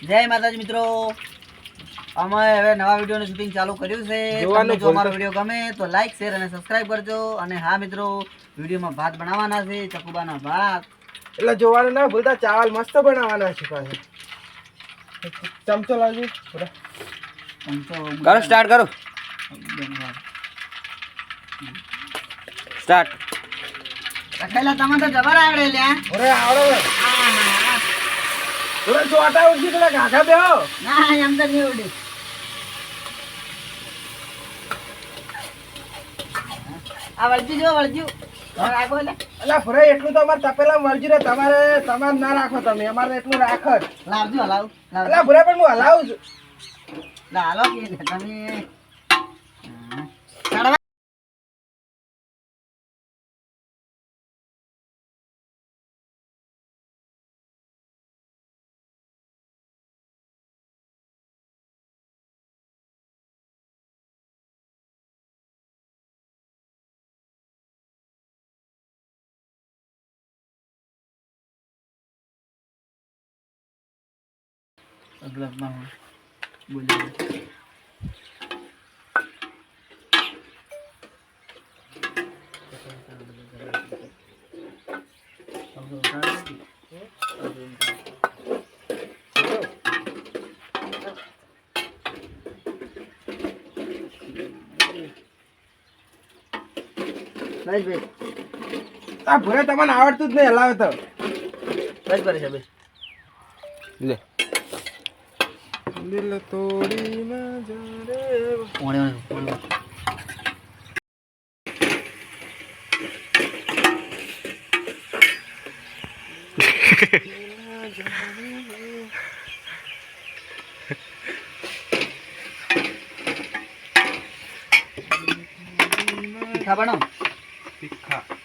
જય માતાજી મિત્રો, અમે હવે નવા વિડીયોનું શૂટિંગ ચાલુ કર્યું છે. તમને જો અમારો વિડીયો ગમે તો લાઈક શેર અને સબસ્ક્રાઇબ કરજો. અને હા મિત્રો, વિડીયોમાં ભાત બનાવવાના છે, ચકુબાના ભાત, એટલે જોવાનું ના ભૂલતા. ચાવલ મસ્ત બનાવવાના છે. પાછા ચમચો લાવજો. કરો સ્ટાર્ટ કરો સ્ટાર્ટ. રખેલા તમે તો જબર આવડે લ્યા. અરે આવડે થોડા ચોટા ઉઠી થોડા ઘાઘા બેહો. ના એમ તો નહીં ઉડે. આ વળજી જો વળજ્યું રાખો એટલે એટલે ફરે એટલું તો અમારે તપેલા મરજી રે. તમારે ના રાખો, તમે અમારે એટલું રાખો જ. લાવજો હલાવ એટલે ભૂરા પણ હું હલાવું છું. હાલો કે તમે બોલ્યો ભાઈ આ ભૂરા તમને આવડતું જ નહીં હલાવે તો. બસ કરે છે બસ. લે દિલ તોડી ના જા રે. પોણે તીખા બનાવ. તીખા